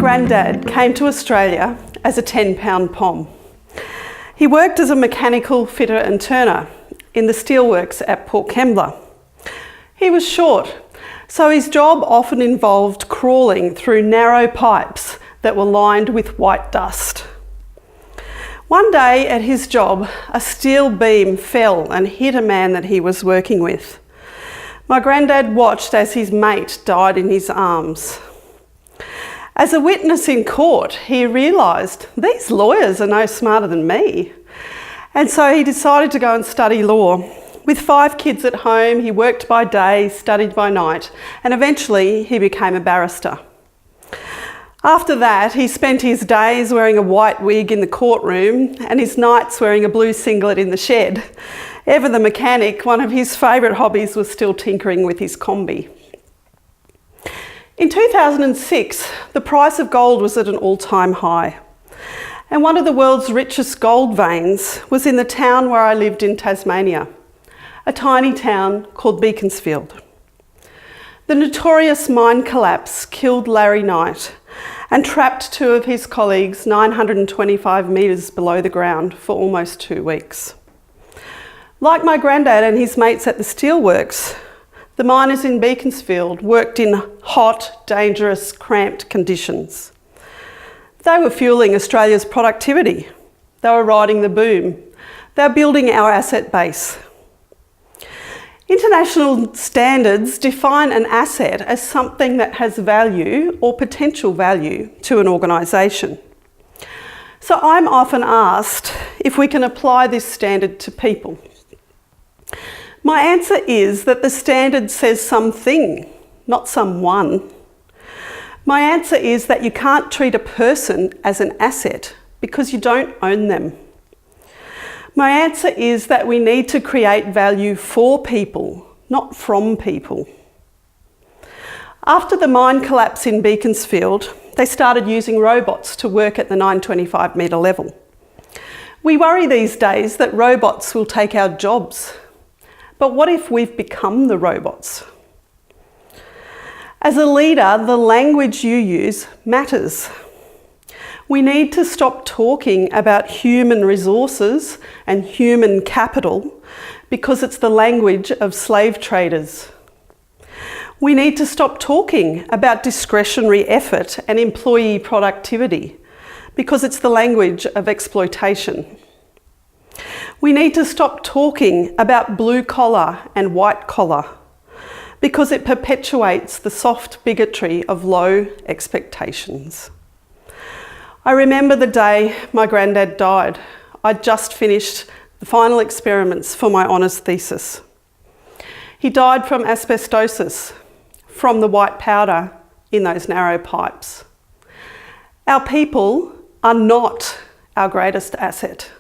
granddad came to Australia as a 10-pound pom. He worked as a mechanical fitter and turner in the steelworks at Port Kembla. He was short, so his job often involved crawling through narrow pipes that were lined with white dust. One day at his job, a steel beam fell and hit a man that he was working with. My granddad watched as his mate died in his arms. As a witness in court, he realised these lawyers are no smarter than me. And so he decided to go and study law. With 5 kids at home, he worked by day, studied by night, and eventually he became a barrister. After that, he spent his days wearing a white wig in the courtroom and his nights wearing a blue singlet in the shed. Ever the mechanic, one of his favourite hobbies was still tinkering with his combi. In 2006, the price of gold was at an all-time high. And one of the world's richest gold veins was in the town where I lived in Tasmania, a tiny town called Beaconsfield. The notorious mine collapse killed Larry Knight and trapped 2 of his colleagues 925 metres below the ground for almost 2 weeks. Like my granddad and his mates at the steelworks, the miners in Beaconsfield worked in hot, dangerous, cramped conditions. They were fueling Australia's productivity. They were riding the boom. They were building our asset base. International standards define an asset as something that has value or potential value to an organisation. So I'm often asked if we can apply this standard to people. My answer is that the standard says something, not someone. My answer is that you can't treat a person as an asset because you don't own them. My answer is that we need to create value for people, not from people. After the mine collapse in Beaconsfield, they started using robots to work at the 925 metre level. We worry these days that robots will take our jobs. But what if we've become the robots? As a leader, the language you use matters. We need to stop talking about human resources and human capital because it's the language of slave traders. We need to stop talking about discretionary effort and employee productivity because it's the language of exploitation. We need to stop talking about blue collar and white collar because it perpetuates the soft bigotry of low expectations. I remember the day my granddad died. I'd just finished the final experiments for my honours thesis. He died from asbestosis, from the white powder in those narrow pipes. Our people are not our greatest asset.